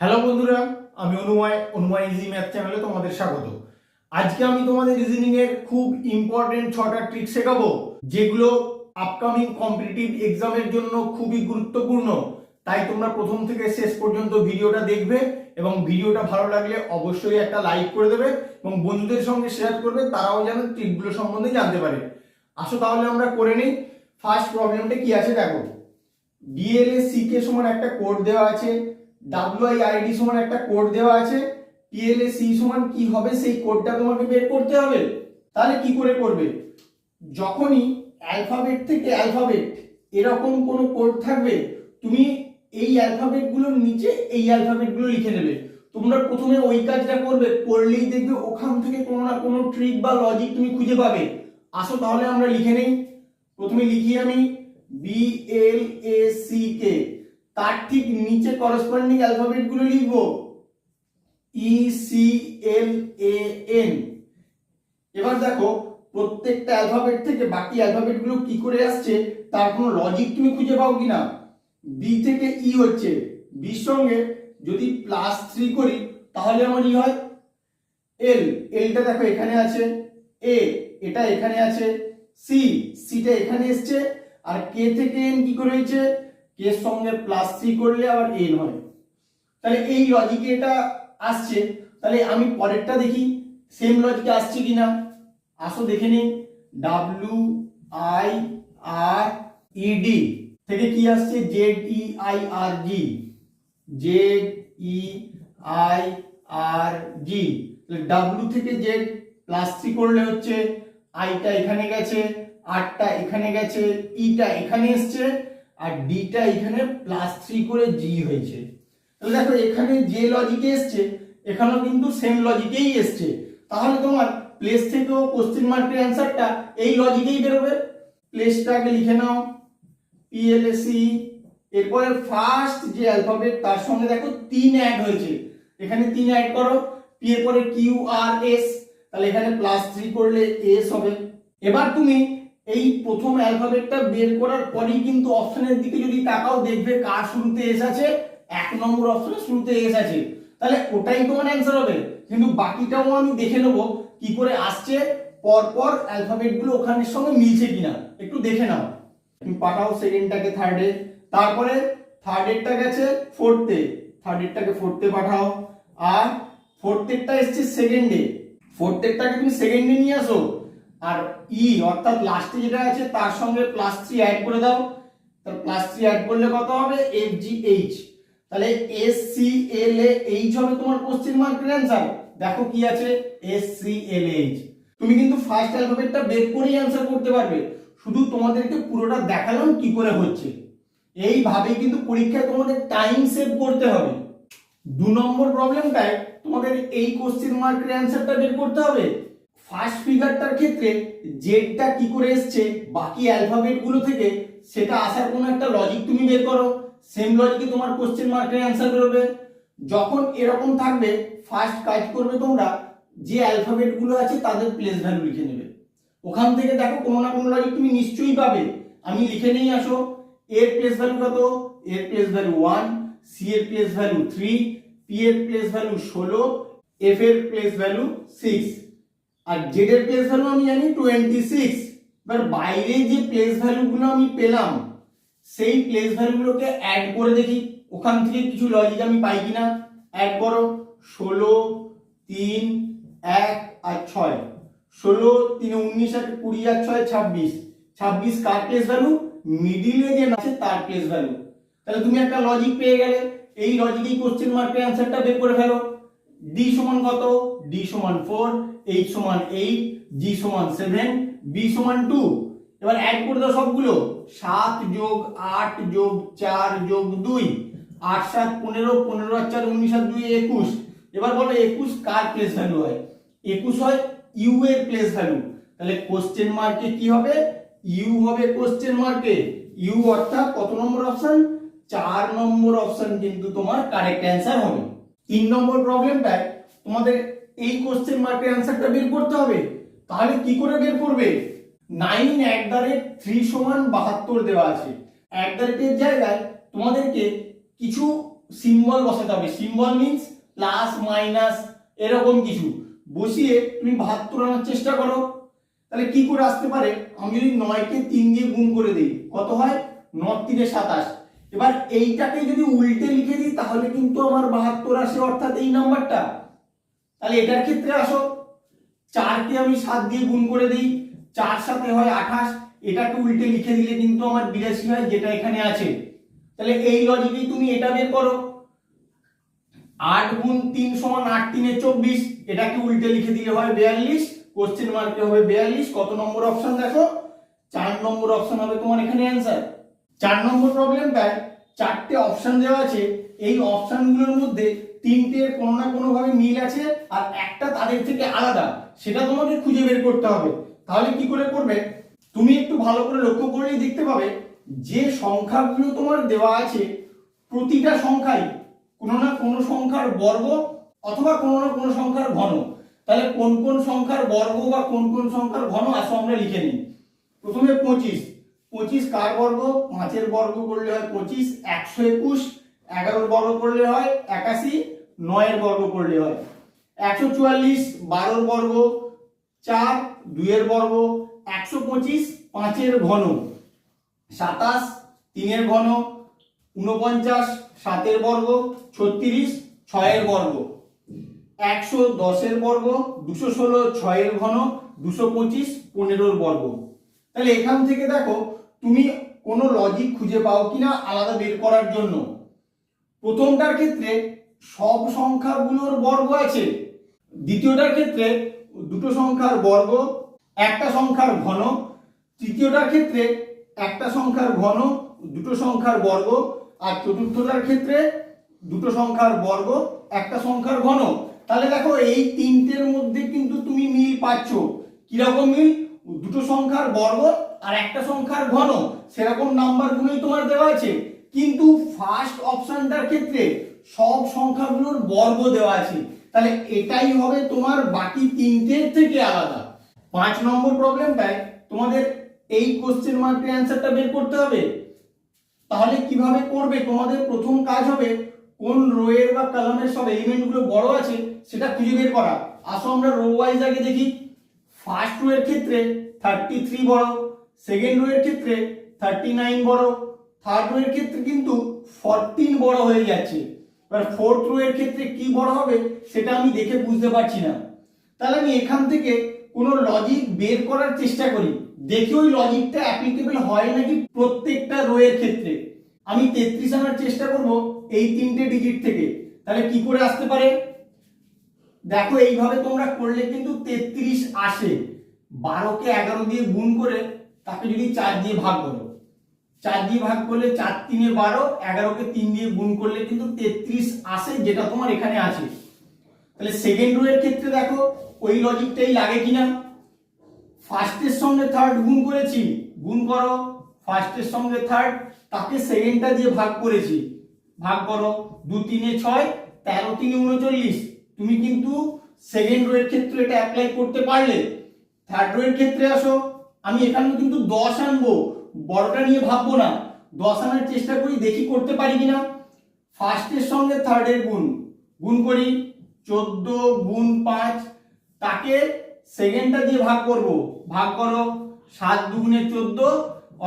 Hello বন্ধুরা, আমি অনুময় easy math চ্যানেলে তোমাদের স্বাগত। আজকে আমি তোমাদের রিজনিং এর খুব ইম্পর্টেন্ট 6টা ট্রিক শেখাবো, যেগুলো আপকামিং কম্পিটিটিভ এক্সামের জন্য খুবই গুরুত্বপূর্ণ। তাই তোমরা প্রথম থেকে শেষ পর্যন্ত ভিডিওটা দেখবে এবং ভিডিওটা ভালো লাগলে অবশ্যই একটা লাইক করে দেবে এবং বন্ধুদের সঙ্গে শেয়ার করবে, তারাও যেন ট্রিকগুলো সম্বন্ধে জানতে পারে। আসো তাহলে আমরা করে নিই। ফার্স্ট প্রবলেমটা কি আছে দেখো। DLSCK সমান একটা কোড দেওয়া আছে, WIID সমান একটা কোড দেওয়া আছে, PLSC সমান কি হবে সেই কোডটা তোমাকে বের করতে হবে। তাহলে কি করে করবে? যখনই অ্যালফাবেট থেকে অ্যালফাবেট এরকম কোনো কোড থাকবে, তুমি এই অ্যালফাবেট গুলোর নিচে এই অ্যালফাবেট গুলো লিখে নেবে। তোমরা প্রথমে ওই কাজটা করবে, করলেই দেখবে ওখান থেকে কোনো না কোনো ট্রিক বা লজিক তুমি খুঁজে পাবে। আসো তাহলে আমরা লিখে নেই। প্রথমে লিখি আমি BLACK, তার ঠিক নিচে করসপন্ডিং অ্যালফাবেট গুলো লিখবো ECLAN। এবার দেখো প্রত্যেকটা অ্যালফাবেট থেকে বাকি অ্যালফাবেট গুলো কি করে আসছে তার কোনো লজিক তুমি খুঁজে পাও কিনা। বি থেকে ই হচ্ছে, বির সঙ্গে যদি +3 করি তাহলে আমার ই হয় এলটা দেখো এখানে আছে, এটা এখানে আছে, সিটা এখানে এসছে, আর কে থেকে এন কি করে হয়েছে, কে এর সঙ্গে +3 করলে আবার এন হয়। তাহলে এই লজিকে এটা আসছে। তাহলে আমি পরেরটা দেখি সেম লজিকে আসছে কিনা। আসো দেখে নিই। WIRED থেকে কি আসছে, ZEIRG। ডাব্লু থেকে জেড +3 করলে হচ্ছে আইটা এখানে গেছে, আরটা এখানে গেছে, ইটা এখানে এসছে, আর ডিটা এখানে +3 করে জি হয়েছে। তাহলে দেখো এখানে যে লজিকে এসছে এখানেও কিন্তু সেম লজিকেই এসছে। তাহলে তোমার প্লেস থেকেও কোশ্চেন মার্কের অ্যান্সারটা এই লজিকেই বেরোবে। প্লেসটাকে লিখে নাও PLSC। এরপরে ফার্স্ট যে অ্যালফাবেট তার সঙ্গে দেখো 3 অ্যাড হয়েছে, এখানে 3 অ্যাড করো। পি এর পরে QRS, তাহলে এখানে +3 করলে এস হবে। এবার তুমি এই প্রথম অ্যালফাবেটটা বের করার পরেই কিন্তু অপশনের দিকে যদি তাকাও দেখবে কার শুরুতে এস আছে, 1 নম্বর অপশনের শুরুতে এস আছে, তাহলে ওটাই তোমার অ্যান্সার হবে। কিন্তু বাকিটাও আমি দেখে নেব কি করে আসছে, পরপর অ্যালফাবেট গুলো ওখানের সঙ্গে মিলছে কিনা একটু দেখে নাও। তুমি পাঠাও সেকেন্ডটাকে থার্ডে, তারপরে থার্ডেরটা গেছে ফোর্থে, থার্ডেরটাকে ফোর্থে পাঠাও, আর ফোর্থেরটা এসছে সেকেন্ডে, ফোর্থেরটাকে তুমি সেকেন্ডে নিয়ে আসো, আর ই অর্থাৎ লাস্টে যেটা আছে তার সঙ্গে +3 অ্যাড করে দাও। তাহলে +3 অ্যাড করলে কত হবে, FGH। তাহলে SCLAH হবে তোমার কোশ্চেন মার্কের অ্যান্সার। দেখো কি আছে, SCLAH। তুমি কিন্তু ফার্স্ট অ্যালফাবেটটা বের করেই অ্যান্সার করতে পারবে, শুধু তোমাদেরকে পুরোটা দেখালাম কি করে হচ্ছে। এইভাবে কিন্তু পরীক্ষায় তোমাদের টাইম সেভ করতে হবে। 2 নম্বর প্রবলেমটায় তোমাদের এই কোশ্চেন মার্কের অ্যান্সারটা বের করতে হবে। ফার্স্ট ফিগারটার ক্ষেত্রে জেডটা কি করে এসছে বাকি অ্যালফাবেট গুলো থেকে, সেটা আসার কোনো একটা লজিক তুমি বের করো। সেম লজিকে তোমার কোশ্চেন মার্কের অ্যান্সার বেরোবে। যখন এরকম থাকবে ফার্স্ট কাজ করবে তোমরা, যে অ্যালফাবেট গুলো আছে তাদের প্লেস ভ্যালু লিখে নেবে। ওখান থেকে দেখো কোনো না কোনো লজিক তুমি নিশ্চয়ই পাবে। আমি লিখে নিয়ে আসো। এর প্লেস ভ্যালু কত, এর প্লেস ভ্যালু 1, সি এর প্লেস ভ্যালু 3, পি এর প্লেস ভ্যালু 16, এফ এর প্লেস ভ্যালু 6, আর জেড এর প্লেস ভ্যালু আমি জানি 26। এবার বাইরে যে প্লেস ভ্যালু গুলো আমি পেলাম সেই প্লেস ভ্যালু গুলোকে অ্যাড করে দেখি ওখান থেকে কিছু লজিক আমি পাই কিনা। অ্যাড করো 16, 3, 1 আর 6, 16, 3, 19, আর 20 আর 6, 26। 26 কার প্লেস ভ্যালু, মিডিলে যে আছে তার প্লেস ভ্যালু। তাহলে তুমি একটা লজিক পেয়ে গেলে। এই লজিকেই কোশ্চেন মার্কের অ্যান্সারটা বের করে ফেলো। ডি সমান কত, ডি সমান 4, এইচ সমান 8, জি সমান 7, বি সমান 2। এবার অ্যাড করে দাও সবগুলো। 7 যোগ 8 যোগ 4 যোগ 2, 8 7 15, 15 আর 4 19 আর 2 21। এবার বলো 21 কার প্লেস ভ্যালু হয়, 21 হয় ইউ এর প্লেস ভ্যালু। তাহলে কোশ্চেন মার্কে কি হবে, ইউ হবে কোশ্চেন মার্কে। ইউ অর্থাৎ কত নম্বর অপশন, 4 নম্বর অপশন কিন্তু তোমার কারেক্ট অ্যান্সার হবে। 3 নম্বর প্রবলেমটায় তোমাদের এই কোশ্চেন মার্কের অ্যান্সারটা বের করতে হবে। তাহলে কি করে বের করবে, 9 @ 3 = 72 দেওয়া আছে। @ এর জায়গায় তোমাদেরকে কিছু সিম্বল বসাতে হবে। সিম্বল মিন্স প্লাস মাইনাস এরকম কিছু বসিয়ে তুমি 72 আনার চেষ্টা করো। তাহলে কি করে আসতে পারে, আমি যদি 9 কে 3 দিয়ে গুণ করে দিই কত হয়, 9 3 27। এবার এইটাকে যদি উল্টে লিখে দিই তাহলে কিন্তু আমার 72 আসে, অর্থাৎ এই নাম্বারটা। তাহলে এটার ক্ষেত্রে আসো, 4 কে আমি 7 দিয়ে গুণ করে দিই, 4 7 হয় 28, এটাকে উল্টে লিখে দিলে কিন্তু আমার 82 হয়, যেটা এখানে আছে। তাহলে এই লজিকেই তুমি এটা বের করো, 8 গুণ 3 সমান 8 3 24, এটাকে উল্টে লিখে দিলে হয় 42, কোশ্চেন মার্কে হবে 42। কত নম্বর অপশন দেখো, 4 নম্বর অপশন হবে তোমার এখানে অ্যান্সার। 4 নম্বর প্রবলেমটায় 4টে অপশন দেওয়া আছে, এই অপশনগুলোর মধ্যে 3টের কোনো না কোনো ভাবে মিল আছে আর একটা তাদের থেকে আলাদা, সেটা তোমাকে খুঁজে বের করতে হবে। তাহলে কি করে করবে, তুমি একটু ভালো করে লক্ষ্য করলেই দেখতে পাবে যে সংখ্যাগুলো তোমার দেওয়া আছে প্রতিটা সংখ্যাই কোনো না কোনো সংখ্যার বর্গ অথবা কোনো না কোনো সংখ্যার ঘন। তাহলে কোন কোন সংখ্যার বর্গ বা কোন কোন সংখ্যার ঘন আসো আমরা লিখে নিই। প্রথমে 25, 25 কার বর্গ, 5 এর বর্গ করলে হয় 25, 121, 11 বর্গ করলে হয় 81, 9 এর বর্গ করলে হয় 144, 12 বর্গ 4, 2 এর বর্গ 125, 5 এর ঘন 27, 3 এর ঘন 49, 7 এর বর্গ 36, 6 এর বর্গ 110 এর বর্গ 216, 6 এর ঘন 225, 15 এর বর্গ। তাহলে এখান থেকে দেখো তুমি কোনো লজিক খুঁজে পাও কিনা আলাদা বের করার জন্য। প্রথমটার ক্ষেত্রে সব সংখ্যাগুলোর বর্গ আছে, দ্বিতীয়টার ক্ষেত্রে দুটো সংখ্যার বর্গ একটা সংখ্যার ঘন, তৃতীয়টার ক্ষেত্রে একটা সংখ্যার ঘন দুটো সংখ্যার বর্গ, আর চতুর্থটার ক্ষেত্রে দুটো সংখ্যার বর্গ একটা সংখ্যার ঘন। তাহলে দেখো এই তিনটের মধ্যে কিন্তু তুমি মিল পাচ্ছ। কিরকম মিল, দুটো সংখ্যার বর্গ আর একটা সংখ্যার ঘন, সেরকম নাম্বারগুলোই তোমার দেওয়া আছে। কিন্তু ফার্স্ট অপশনটার ক্ষেত্রে সব সংখ্যাগুলোর বর্গ দেওয়া আছে, তাহলে এটাই হবে তোমার বাকি তিনটের থেকে আলাদা। 5 নম্বর প্রবলেমটায় তোমাদের এই কোশ্চেন মার্কের অ্যান্সারটা বের করতে হবে। তাহলে কিভাবে করবে, তোমাদের প্রথম কাজ হবে কোন রোয়ের বা কলামের সব এলিমেন্টগুলো বড় আছে সেটা খুঁজে বের করা। আসো আমরা রো ওয়াইজ আগে দেখি। ফার্স্ট রো এর ক্ষেত্রে 33 বড়, সেকেন্ড রো এর ক্ষেত্রে 39 বড়, থার্ড রো এর ক্ষেত্রে কিন্তু 14 বড় হয়ে যাচ্ছে। এবার ফোর্থ রো এর ক্ষেত্রে কি বড় হবে সেটা আমি দেখে বুঝতে পারছি না। তাহলে আমি এখান থেকে কোনো লজিক বের করার চেষ্টা করি, দেখি ওই লজিকটা অ্যাপ্লিকেবল হয় নাকি প্রত্যেকটা রো এর ক্ষেত্রে। আমি 33 আনার চেষ্টা করব এই তিনটে ডিজিট থেকে। তাহলে কি করে আসতে পারে, দেখো এইভাবে তোমরা করলে কিন্তু 33 আসে। 12 কে 11 দিয়ে গুণ করে তাকে যদি 4 দিয়ে ভাগ করো, 4 দিয়ে ভাগ করলে 4 3 12, 11 কে 3 দিয়ে গুণ করলে কিন্তু 33 আসে, যেটা তোমার এখানে আছে। তাহলে সেকেন্ড রো এর ক্ষেত্রে দেখো ওই লজিকটাই লাগে কিনা। ফার্স্টের সঙ্গে থার্ড গুণ করেছি, গুণ করো, ফার্স্টের সঙ্গে থার্ড, তাকে সেকেন্ডটা দিয়ে ভাগ করেছি, ভাগ করো, 2 3 6, 13 3 39। তুমি কিন্তু সেকেন্ড রো এর ক্ষেত্রে এটা অ্যাপ্লাই করতে পারলে। থার্ড রো এর ক্ষেত্রে আসো, আমি এখানে কিন্তু 10 আনবো, বড়টা নিয়ে ভাববো না, 10 আনার চেষ্টা করি, দেখি করতে পারি কিনা। ফার্স্টের সঙ্গে থার্ডের গুণ, গুণ করি, 14 গুণ 5, তাকে সেকেন্ডটা দিয়ে ভাগ করব, ভাগ করো, 7 2 14,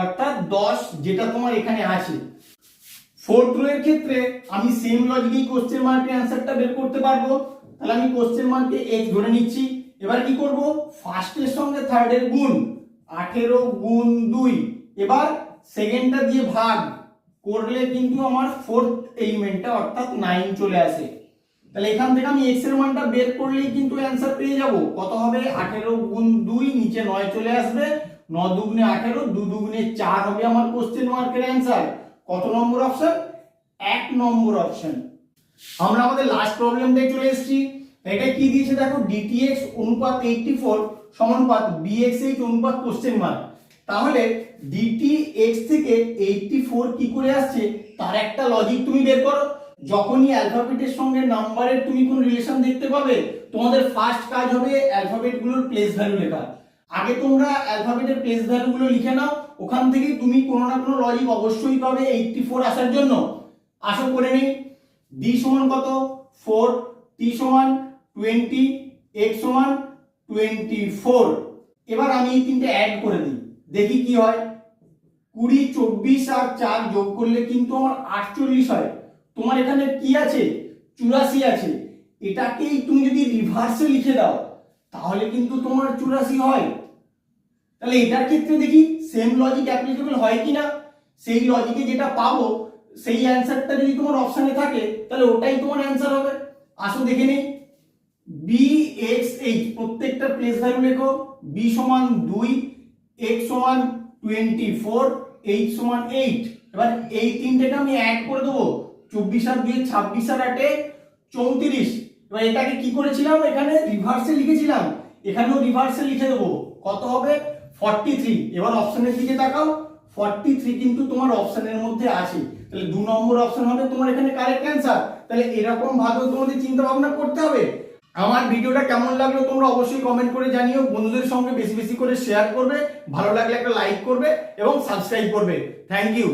অর্থাৎ 10, যেটা তোমার এখানে আছে। ফোর্থ রো এর ক্ষেত্রে আমি সেম লজিকেই কোশ্চেন মার্কের অ্যানসারটা বের করতে পারবো। তাহলে আমি কোশ্চেন মার্কে x ধরে নিচ্ছি। এবার কি করব, ফার্স্টের সঙ্গে থার্ডের গুণ, 18 গুণ 2, এবার সেকেন্ডটা দিয়ে ভাগ করলে কিন্তু আমার ফোর্থ এলিমেন্টটা অর্থাৎ 9 চলে আসে। তাহলে এখান থেকে আমি x এর মানটা বের করলেই কিন্তু অ্যানসার পেয়ে যাব। কত হবে, 18 গুণ 2, নিচে 9 চলে আসবে, 9 দুগুণে 18, 2 দুগুণে 4 হবে আমার কোশ্চেন মার্কের অ্যানসার। কত নম্বর অপশন, 1 নম্বর অপশন। আমরা আমাদের লাস্ট প্রবলেমটাই চলে এসেছি। এটা কি দিয়েছে দেখো, dtx অনুপাত 84 সমানুপাত bxh অনুপাত কোশ্চেন মার্ক। তাহলে dtx থেকে 84 কি করে আসছে তার একটা লজিক তুমি বের করো। যখনই অ্যালফাবেটের সঙ্গে নাম্বারের তুমি কোন রিলেশন দেখতে পাবে, তোমাদের ফার্স্ট কাজ হবে অ্যালফাবেটগুলোর প্লেস ভ্যালু লেখা। আগে তোমরা অ্যালফাবেটের প্লেস ভ্যালুগুলো লিখে নাও, ওখান থেকে তুমি কোনো না কোনো লজিক অবশ্যই পাবে 84 আসার জন্য। আশা করে নেই। ডি সমান কত 4, টি সমান 20, এক্স সমান 24। এবার আমি এই তিনটে অ্যাড করে দিই, দেখি কি হয়। 20, 24 আর 4 যোগ করলে কিন্তু আমার 48 হয়। তোমার এখানে কি আছে 84 আছে, এটাকেই তুমি যদি রিভার্সে লিখে দাও তাহলে কিন্তু তোমার 84 হয়। তাহলে এটার ক্ষেত্রে দেখি সেম লজিক অ্যাপ্লিকেবল হয় কিনা। সেই লজিকে যেটা পাবো সেই অ্যান্সারটা যদি তোমার অপশনে থাকে তাহলে ওটাই তোমার অ্যান্সার হবে। আসো দেখে নেই। বি এক্স এইচ প্রত্যেকটা প্লেস ভ্যালু লেখো। বি সমান 2, এক্স সমান 24, এইচ সমান 8। এবার এই তিনটেকে আমি অ্যাড করে দেবো। 24 আর 2 26 আর 8 34। এবার এটাকে কি করেছিলাম, এখানে রিভার্সে লিখেছিলাম, এখানেও রিভার্সে লিখে দেবো। কত হবে 43। এবার অপশনের দিকে তাকাও, 43 কিন্তু তোমার অপশনের মধ্যে আছে, তাহলে 2 নম্বর অপশন হবে তোমার এখানে কারেক্ট অ্যান্সার। তাহলে এরকম ভাবে তোমাদের চিন্তা ভাবনা করতে হবে। আমার ভিডিওটা কেমন লাগলো তোমরা অবশ্যই কমেন্ট করে জানিও, বন্ধুদের সঙ্গে বেশি বেশি করে শেয়ার করবে, ভালো লাগলে একটা লাইক করবে এবং সাবস্ক্রাইব করবে। Thank you.